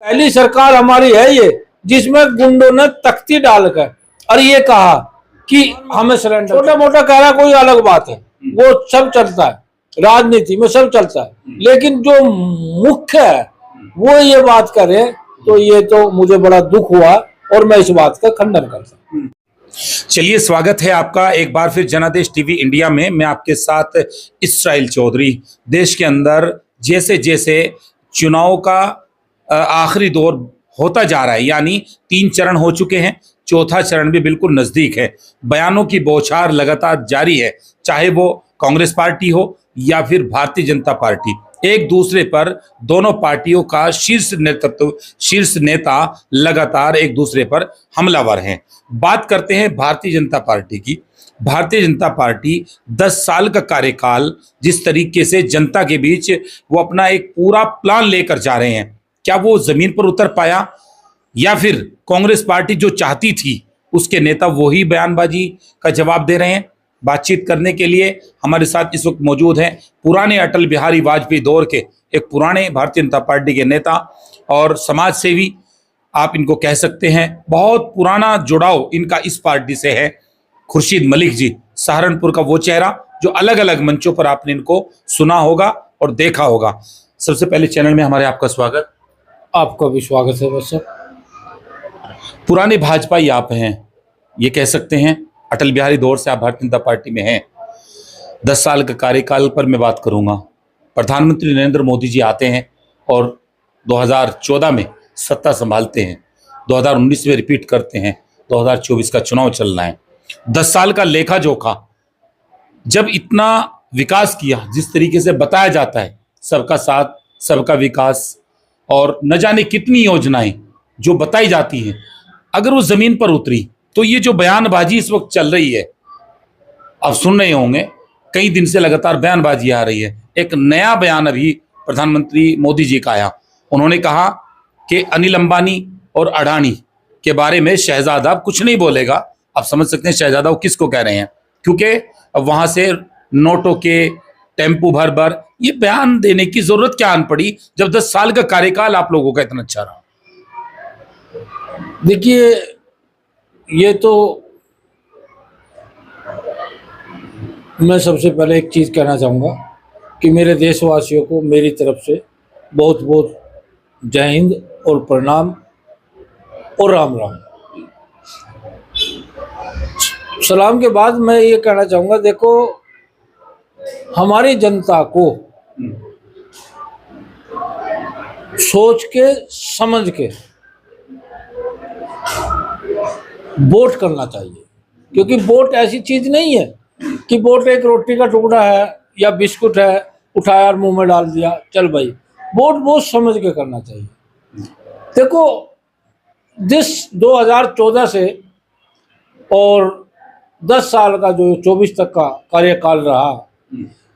पहली सरकार हमारी है ये, जिसमें गुंडों ने तख्ती डालकर और ये कहा कि हमें सरेंडर, छोटा मोटा कह रहा कोई अलग बात है, वो सब चलता है, राजनीति में सब चलता है, लेकिन जो मुख्य है वो ये बात करे तो ये तो मुझे बड़ा दुख हुआ और मैं इस बात का खंडन करता हूँ। चलिए, स्वागत है आपका एक बार फिर जनादेश टीवी इंडिया में। मैं आपके साथ इसराइल चौधरी। देश के अंदर जैसे जैसे चुनाव का आखिरी दौर होता जा रहा है, यानी 3 चरण हो चुके हैं, चौथा चरण भी बिल्कुल नजदीक है। बयानों की बौछार लगातार जारी है, चाहे वो कांग्रेस पार्टी हो या फिर भारतीय जनता पार्टी। एक दूसरे पर दोनों पार्टियों का शीर्ष नेता लगातार एक दूसरे पर हमलावर हैं। बात करते हैं भारतीय जनता पार्टी की। भारतीय जनता पार्टी 10 साल का कार्यकाल जिस तरीके से जनता के बीच वो अपना एक पूरा प्लान लेकर जा रहे हैं, क्या वो जमीन पर उतर पाया या फिर कांग्रेस पार्टी जो चाहती थी उसके नेता वही बयानबाजी का जवाब दे रहे हैं? बातचीत करने के लिए हमारे साथ इस वक्त मौजूद हैं पुराने अटल बिहारी वाजपेयी दौर के एक पुराने भारतीय जनता पार्टी के नेता और समाज सेवी, आप इनको कह सकते हैं। बहुत पुराना जुड़ाव इनका इस पार्टी से है। खुर्शीद मलिक जी, सहारनपुर का वो चेहरा जो अलग अलग मंचों पर आपने इनको सुना होगा और देखा होगा। सबसे पहले चैनल में हमारे आपका स्वागत। आपका भी स्वागत है। बस पुराने भाजपाई आप हैं, ये कह सकते हैं, अटल बिहारी दौर से आप भारतीय जनता पार्टी में हैं। 10 साल का कार्यकाल पर मैं बात करूंगा। प्रधानमंत्री नरेंद्र मोदी जी आते हैं और 2014 में सत्ता संभालते हैं, 2019 में रिपीट करते हैं, 2024 का चुनाव चलना है। 10 साल का लेखा जोखा, जब इतना विकास किया जिस तरीके से बताया जाता है, सबका साथ सबका विकास और न जाने कितनी योजनाएं जो बताई जाती हैं, अगर वो जमीन पर उतरी तो ये जो बयानबाजी इस वक्त चल रही है, आप सुन रहे होंगे, कई दिन से लगातार बयानबाजी आ रही है। एक नया बयान अभी प्रधानमंत्री मोदी जी का आया। उन्होंने कहा कि अनिल अंबानी और अडानी के बारे में शहजादा कुछ नहीं बोलेगा। आप समझ सकते हैं शहजादा वो किसको कह रहे हैं, क्योंकि अब वहां से नोटों के टेम्पू भर भर, ये बयान देने की जरूरत क्या आन पड़ी जब 10 साल का कार्यकाल आप लोगों का इतना अच्छा रहा? देखिए, ये तो मैं सबसे पहले एक चीज़ कहना चाहूँगा कि मेरे देशवासियों को मेरी तरफ से बहुत बहुत जय हिंद और प्रणाम और राम राम। सलाम के बाद मैं ये कहना चाहूँगा, देखो, हमारी जनता को सोच के समझ के वोट करना चाहिए, क्योंकि वोट ऐसी चीज नहीं है कि वोट एक रोटी का टुकड़ा है या बिस्कुट है, उठाया और मुंह में डाल दिया, चल भाई। वोट बहुत समझ के करना चाहिए। देखो, जिस 2014 से और 10 साल का जो 24 तक का कार्यकाल रहा,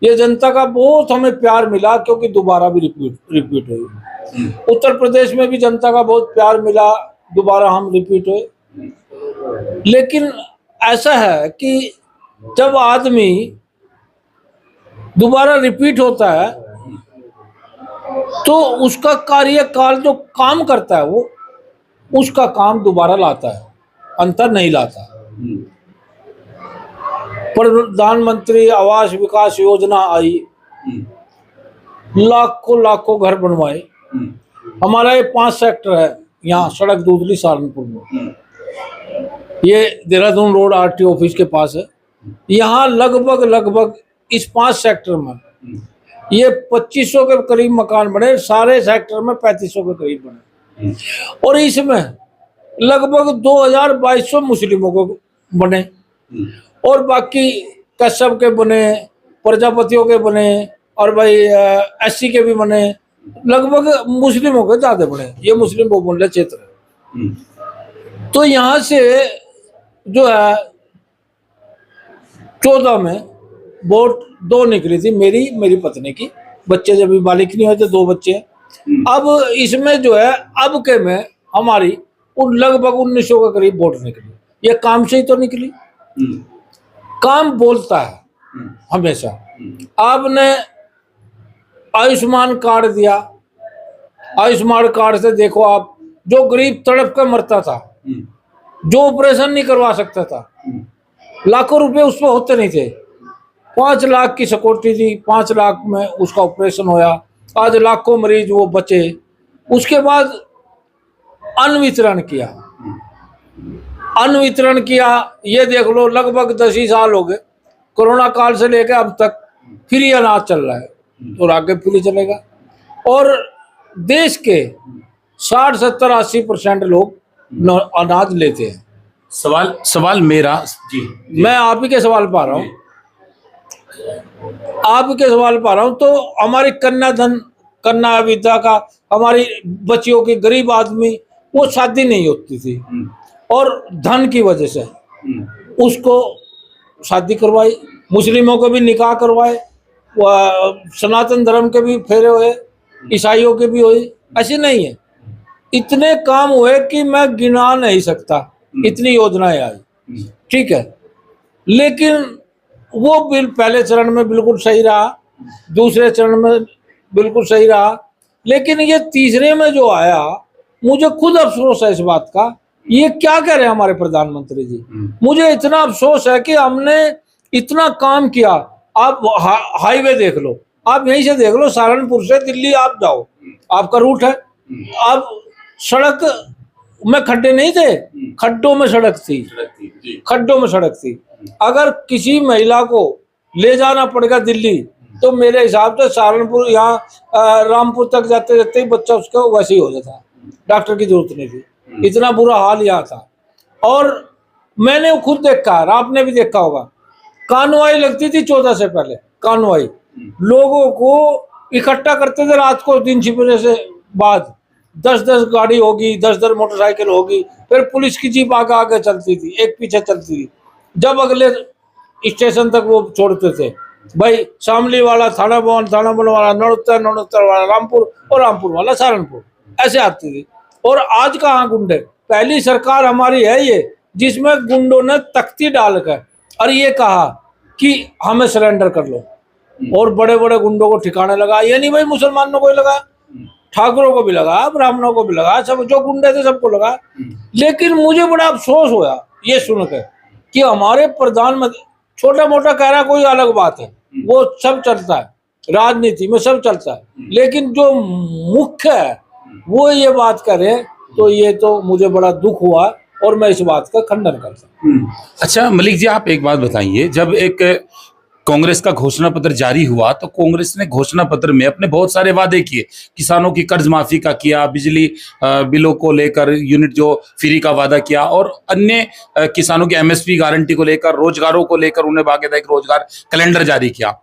ये जनता का बहुत हमें प्यार मिला, क्योंकि दोबारा भी रिपीट हुई। उत्तर प्रदेश में भी जनता का बहुत प्यार मिला, दोबारा हम रिपीट हुए। लेकिन ऐसा है कि जब आदमी दोबारा रिपीट होता है तो उसका कार्यकाल जो काम करता है वो उसका काम दोबारा लाता है, अंतर नहीं लाता। प्रधानमंत्री आवास विकास योजना आई, लाखों लाखों घर बनवाए। हमारा ये 5 सेक्टर है यहाँ, सड़क दूधली सहारनपुर में, ये देहरादून रोड आरटी ऑफिस के पास है। यहाँ लगभग इस 5 सेक्टर में ये 2500 के करीब मकान बने, सारे सेक्टर में 3500 के करीब बने, और इसमें लगभग 2200 मुस्लिमों को बने और बाकी कश्यप के बने, प्रजापतियों के बने और भाई एससी के भी बने, लगभग मुस्लिमों के ज्यादा बने। ये मुस्लिम बहुमूल्य क्षेत्र है। तो यहाँ से जो है 14 में वोट 2 निकली थी, मेरी पत्नी की। बच्चे जब भी बालिक नहीं हुए थे, 2 बच्चे। अब इसमें जो है अब के में हमारी लगभग 1900 के करीब वोट निकली। ये काम से ही तो निकली। काम बोलता है हमेशा। आपने आयुष्मान कार्ड दिया, आयुष्मान कार्ड से देखो आप, जो गरीब तड़प कर मरता था, जो ऑपरेशन नहीं करवा सकता था, लाखों रुपए उस पर होते नहीं थे, 5 लाख की सिक्योरिटी थी, 5 लाख में उसका ऑपरेशन होया, आज लाखों मरीज वो बचे। उसके बाद अन्न वितरण किया, ये देख लो लगभग 10 ही साल हो गए, कोरोना काल से लेकर अब तक फ्री अनाज चल रहा है और आगे फ्री चलेगा। और देश के 60-70-80% लोग अनाज लेते हैं। सवाल मेरा जी, मैं आप ही के सवाल पा रहा हूँ, तो हमारी कन्या विद्या का, हमारी बच्चियों की, गरीब आदमी वो शादी नहीं होती थी और धन की वजह से उसको शादी करवाई, मुस्लिमों को भी निकाह करवाए, सनातन धर्म के भी फेरे हुए, ईसाइयों के भी हुए, ऐसे नहीं है, इतने काम हुए कि मैं गिना नहीं सकता, इतनी योजनाएं आई, ठीक है। लेकिन वो बिल पहले चरण में बिल्कुल सही रहा, दूसरे चरण में बिल्कुल सही रहा, लेकिन ये तीसरे में जो आया, मुझे खुद अफसोस है इस बात का, ये क्या कह रहे हैं हमारे प्रधानमंत्री जी। मुझे इतना अफसोस है कि हमने इतना काम किया। आप हाईवे देख लो, आप यहीं से देख लो, सहारनपुर से दिल्ली आप जाओ, आपका रूट है, अब सड़क में खड्डे नहीं थे, खड्डों में सड़क थी, खड्डों में सड़क थी। अगर किसी महिला को ले जाना पड़ेगा दिल्ली, तो मेरे हिसाब से सहारनपुर, यहाँ रामपुर तक जाते जाते ही बच्चा उसका वैसे ही हो जाता, डॉक्टर की जरूरत नहीं थी, इतना बुरा हाल यहाँ था। और मैंने खुद देखा है, आपने भी देखा होगा, कानवाई लगती थी 14 से पहले, कानवाई लोगों को इकट्ठा करते थे रात को, दिन छिपने से बाद 10-10 गाड़ी होगी, 10-10 मोटरसाइकिल होगी, फिर पुलिस की जीप आगे आगे चलती थी, एक पीछे चलती थी, जब अगले स्टेशन तक वो छोड़ते थे। भाई शामली वाला थाना भवन वाला नौनोत्तर वाला रामपुर, और रामपुर वाला सहारनपुर, ऐसे आती थी। और आज कहाँ गुंडे, पहली सरकार हमारी है ये, जिसमें गुंडों ने तख्ती डालकर और ये कहा कि हमें सरेंडर कर लो, और बड़े बड़े गुंडों को ठिकाने लगा। ये नहीं भाई मुसलमानों को ही लगा, ठाकुरों को भी लगा, ब्राह्मणों को भी लगा, सब जो गुंडे थे सबको लगा। लेकिन मुझे बड़ा अफसोस हुआ ये सुनकर कि हमारे प्रधानमंत्री, छोटा मोटा कह रहा कोई अलग बात है, वो सब चलता है, राजनीति में सब चलता है, लेकिन जो मुख्य है वो ये बात करे, तो ये तो मुझे बड़ा दुख हुआ और मैं इस बात का खंडन करता हूँ। अच्छा मलिक जी, आप एक बात बताइए, जब एक कांग्रेस का घोषणा पत्र जारी हुआ तो कांग्रेस ने घोषणा पत्र में अपने बहुत सारे वादे किए, किसानों की कर्ज माफी का किया, बिजली बिलों को लेकर यूनिट जो फ्री का वादा किया, और अन्य किसानों की एमएसपी गारंटी को लेकर, रोजगारों को लेकर उन्हें बाकायदा रोजगार कैलेंडर जारी किया।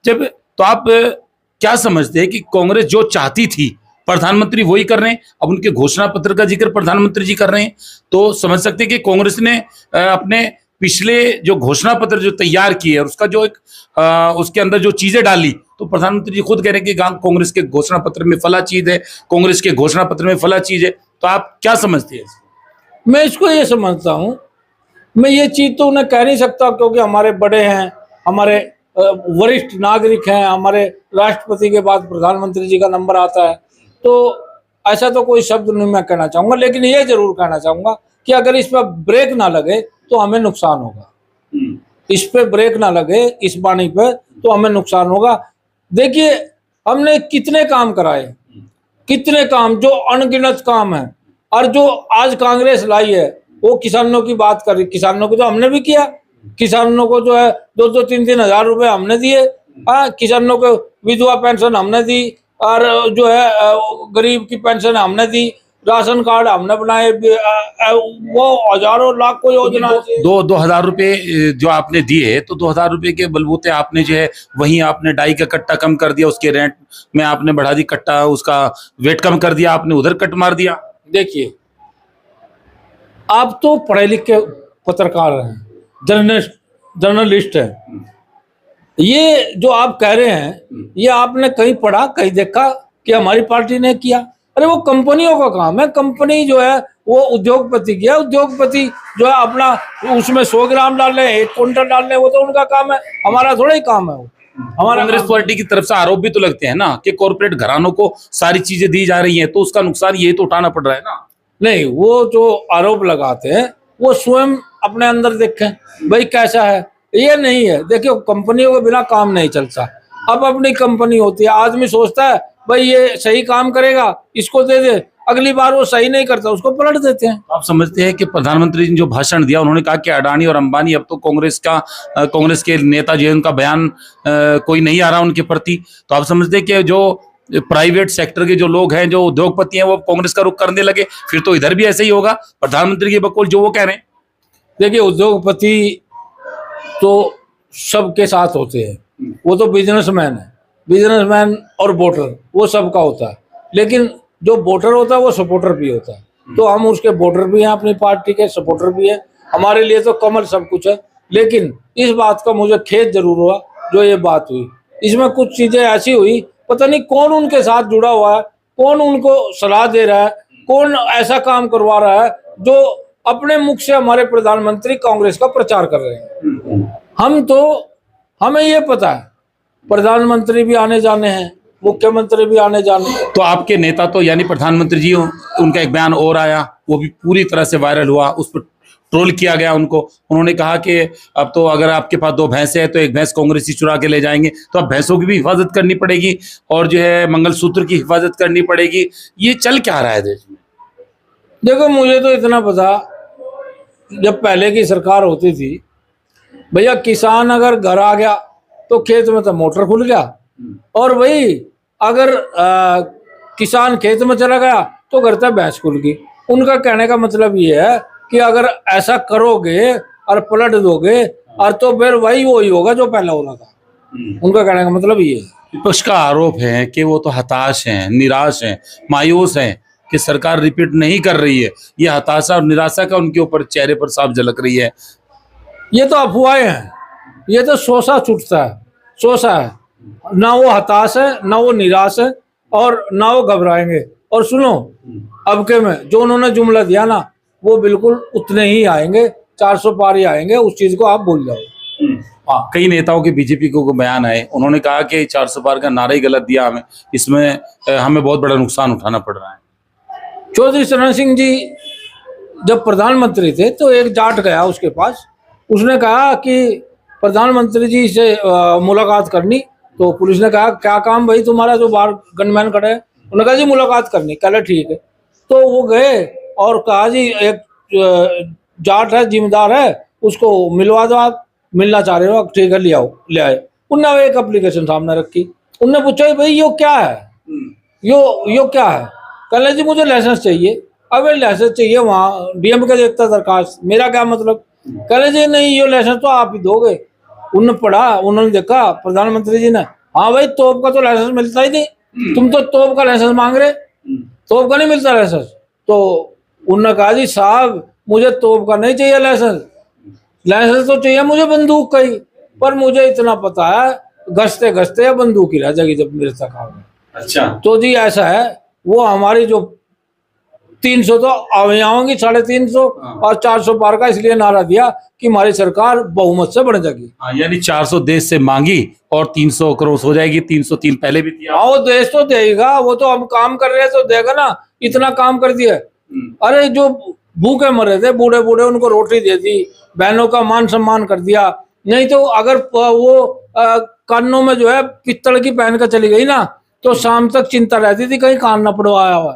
जब तो आप क्या समझते हैं कि कांग्रेस जो चाहती थी प्रधानमंत्री वही कर रहे हैं, अब उनके घोषणा पत्र का जिक्र प्रधानमंत्री जी कर रहे हैं, तो समझ सकते हैं कि कांग्रेस ने अपने पिछले जो घोषणा पत्र जो तैयार किए और उसका जो एक उसके अंदर जो चीजें डाली, तो प्रधानमंत्री जी खुद कह रहे हैं कि कांग्रेस के घोषणा पत्र में फला चीज है, कांग्रेस के घोषणा पत्र में फला चीज है, तो आप क्या समझते हैं? मैं इसको ये समझता हूँ, मैं ये चीज तो उन्हें कह नहीं सकता, क्योंकि हमारे बड़े हैं, हमारे वरिष्ठ नागरिक हैं, हमारे राष्ट्रपति के बाद प्रधानमंत्री जी का नंबर आता है, तो ऐसा तो कोई शब्द नहीं मैं कहना चाहूंगा। लेकिन ये जरूर कहना चाहूंगा कि अगर इस पर ब्रेक ना लगे तो हमें नुकसान होगा, इस पे ब्रेक ना लगे, इस वाणी पे, तो हमें नुकसान होगा। देखिए हमने कितने काम कराए, कितने काम, जो अनगिनत काम है, और जो आज कांग्रेस लाई है वो किसानों की बात कर रही, किसानों को तो हमने भी किया, किसानों को जो है 2-3 हजार रुपए हमने दिए, किसानों को विधवा पेंशन हमने दी, और जो है गरीब की पेंशन हमने दी, राशन कार्ड हमने बनाए, वो हजारों लाखों योजना। 2,000 रुपए जो आपने दिए, तो 2,000 रुपए के बलबूते आपने जो है वहीं आपने डाई का कट्टा कम कर दिया, उसके रेंट में आपने बढ़ा दी, कट्टा उसका वेट कम कर दिया, आपने उधर कट मार दिया। देखिए आप तो पढ़े लिखे पत्रकार हैं, जर्नलिस्ट हैं, ये जो आप कह रहे हैं ये आपने कहीं पढ़ा, कहीं देखा कि हमारी पार्टी ने किया? अरे वो कंपनियों का काम है, कंपनी जो है वो उद्योगपति किया, उद्योगपति जो है अपना उसमें 100 ग्राम डाल रहे, 1 क्विंटल डाल रहे, वो तो उनका काम है, हमारा थोड़ा ही काम है वो। हमारा कांग्रेस पार्टी की तरफ से आरोप भी तो लगते हैं ना कि कॉर्पोरेट घरानों को सारी चीजें दी जा रही हैं, तो उसका नुकसान ये तो उठाना पड़ रहा है ना। नहीं, वो जो आरोप लगाते हैं वो स्वयं अपने अंदर देखें भाई कैसा है। ये नहीं है, देखियो कंपनियों के बिना काम नहीं चलता। अब अपनी कंपनी होती है, आदमी सोचता है भाई ये सही काम करेगा, इसको दे दे, अगली बार वो सही नहीं करता, उसको पलट देते हैं। आप समझते हैं कि प्रधानमंत्री ने जो भाषण दिया, उन्होंने कहा कि अडानी और अंबानी अब तो कांग्रेस के नेता जो है उनका बयान कोई नहीं आ रहा उनके प्रति, तो आप समझते हैं कि जो प्राइवेट सेक्टर के जो लोग हैं, जो उद्योगपति हैं, वो कांग्रेस का रुख करने लगे, फिर तो इधर भी ऐसे ही होगा प्रधानमंत्री के बकौल जो वो कह रहे हैं। देखिए उद्योगपति तो सबके साथ होते हैं, वो तो बिजनेसमैन है, बिजनेसमैन और वोटर वो सबका होता है, लेकिन जो वोटर होता है वो सपोर्टर भी होता है। तो हम उसके वोटर भी हैं, अपनी पार्टी के सपोर्टर भी हैं, हमारे लिए तो कमल सब कुछ है। लेकिन इस बात का मुझे खेद जरूर हुआ जो ये बात हुई, इसमें कुछ चीजें ऐसी हुई, पता नहीं कौन उनके साथ जुड़ा हुआ है, कौन उनको सलाह दे रहा है, कौन ऐसा काम करवा रहा है जो अपने मुख से हमारे प्रधानमंत्री कांग्रेस का प्रचार कर रहे हैं। हमें ये पता है प्रधानमंत्री भी आने जाने हैं, मुख्यमंत्री भी आने जाने हैं। तो आपके नेता तो यानी प्रधानमंत्री जी, उनका एक बयान और आया, वो भी पूरी तरह से वायरल हुआ, उस पर ट्रोल किया गया उनको। उन्होंने कहा कि अब तो अगर आपके पास 2 भैंसें हैं तो एक भैंस कांग्रेसी चुरा के ले जाएंगे, तो अब भैंसों की भी हिफाजत करनी पड़ेगी और जो है मंगलसूत्र की हिफाजत करनी पड़ेगी। ये चल क्या रहा है देश में? देखो मुझे तो इतना पता, जब पहले की सरकार होती थी भैया, किसान अगर घर आ गया तो खेत में तो मोटर खुल गया, और वही अगर किसान खेत में चला गया तो घर तक भैंस खुल गई। उनका कहने का मतलब ये है कि अगर ऐसा करोगे और पलट दोगे और तो फिर वही होगा जो पहले हो रहा था। उनका कहने का मतलब ये है। विपक्ष का आरोप है कि वो तो हताश हैं, निराश हैं, मायूस हैं कि सरकार रिपीट नहीं कर रही है। ये हताशा और निराशा का उनके ऊपर चेहरे पर साफ झलक रही है। ये तो अफवाहें हैं, ये तो सोसा छूटता है, सोसा है। ना वो हताश है, ना वो निराश है, और ना वो घबराएंगे। और सुनो, अब के में जो उन्होंने जुमला दिया ना, वो बिल्कुल उतने ही आएंगे, 400 पार ही आएंगे, उस चीज को आप भूल जाओ। हाँ, कई नेताओं के बीजेपी को बयान आए, उन्होंने कहा कि 400 पार का नारा ही गलत दिया हमें, इसमें हमें बहुत बड़ा नुकसान उठाना पड़ रहा है। चौधरी चरण सिंह जी जब प्रधानमंत्री थे तो एक जाट गया उसके पास, उसने कहा कि प्रधानमंत्री जी से मुलाकात करनी। तो पुलिस ने कहा क्या काम भाई तुम्हारा, जो बाहर गनमैन खड़े हैं? उन्होंने कहा जी मुलाकात करनी। कहले ठीक है। तो वो गए और कहा जी एक जाट है, जिम्मेदार है, उसको मिलवा दो, आप मिलना चाह रहे हो? ठीक है, ले आओ। ले आए। उन्होंने एक एप्लीकेशन सामने रखी, उनने पूछा भाई यो क्या है, यो क्या है? कहले जी मुझे लाइसेंस चाहिए। अब लाइसेंस चाहिए, वहाँ डीएम का देता दरखास्त, मेरा क्या मतलब? कहले जी नहीं, ये लाइसेंस तो आप ही दोगे। उन्होंने पढ़ा, उन्होंने देखा प्रधानमंत्री जी ने, हाँ भाई तोप का तो लाइसेंस मिलता ही नहीं, तुम तो तोप का लाइसेंस मांग रहे, तोप का नहीं मिलता लाइसेंस। तो उन्होंने कहा जी साहब मुझे तोप का नहीं चाहिए लाइसेंस, लाइसेंस तो चाहिए मुझे बंदूक का ही, पर मुझे इतना पता है गश्ते गश्ते या बंदूक ही रह जाएगी जब मेरे तक आओगे। अच्छा, तो जी ऐसा है, वो हमारी जो 300 तो आवे आऊंगी, 350 और 400 पार का इसलिए नारा दिया कि हमारी सरकार बहुमत से बढ़ जाएगी। यानी 400 देश से मांगी और 300 क्रॉस हो जाएगी। 303 पहले भी दिया। वो देश तो देगा, वो तो हम काम कर रहे हैं तो देगा ना, इतना काम कर दिया। अरे जो भूखे मरे थे बूढ़े बूढ़े, उनको रोटी दे दी, बहनों का मान सम्मान कर दिया। नहीं तो अगर वो कानों में जो है पित्तल की पहन कर चली गई ना, तो शाम तक चिंता रहती थी कहीं कान न पड़वाया हुआ,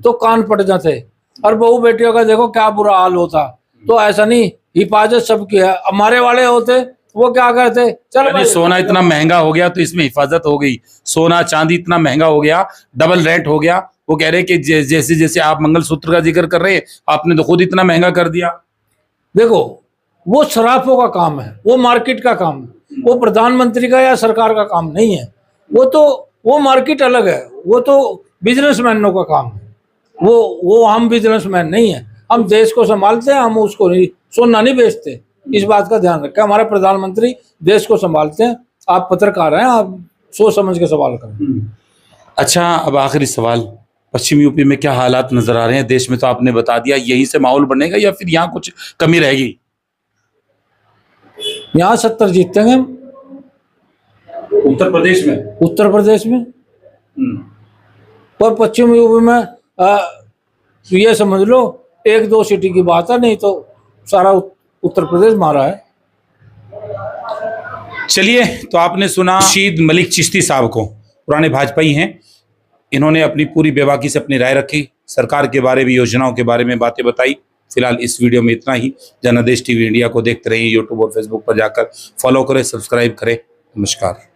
तो कान पड़ जाते। और बहू बेटियों का देखो क्या बुरा हाल होता। तो ऐसा नहीं, हिफाजत सबकी है। हमारे वाले होते वो क्या करते, चल सोना इतना महंगा हो गया तो इसमें हिफाजत हो गई, सोना चांदी इतना महंगा हो गया, डबल रेट हो गया। वो कह रहे हैं कि जैसे जैसे आप मंगलसूत्र का जिक्र कर रहे हैं, आपने तो खुद इतना महंगा कर दिया। देखो वो सराफों का काम है, वो मार्केट का काम है, वो प्रधानमंत्री का या सरकार का काम नहीं है। वो मार्केट अलग है, वो तो बिजनेसमैनों का काम है। वो हम बिजनेसमैन नहीं है, हम देश को संभालते हैं, हम उसको नहीं, सोना नहीं बेचते। इस बात का ध्यान रखें, हमारे प्रधानमंत्री देश को संभालते हैं। आप पत्रकार हैं, आप सोच समझ के सवाल करें। अच्छा, अब आखिरी सवाल, पश्चिम यूपी में क्या हालात नजर आ रहे हैं? देश में तो आपने बता दिया, यहीं से माहौल बनेगा या फिर यहाँ कुछ कमी रहेगी? यहाँ 70 जीतेंगे। उत्तर प्रदेश में? उत्तर प्रदेश में। पर पश्चिम यूपी में ये समझ लो 1-2 सिटी की बात है, नहीं तो सारा उत्तर प्रदेश मारा है। चलिए, तो आपने सुना रशीद मलिक चिश्ती साहब को, पुराने भाजपाई हैं। इन्होंने अपनी पूरी बेबाकी से अपनी राय रखी, सरकार के बारे में, योजनाओं के बारे में बातें बताई। फिलहाल इस वीडियो में इतना ही। जनादेश टीवी इंडिया को देखते रहिए, यूट्यूब और फेसबुक पर जाकर फॉलो करें, सब्सक्राइब करें। नमस्कार।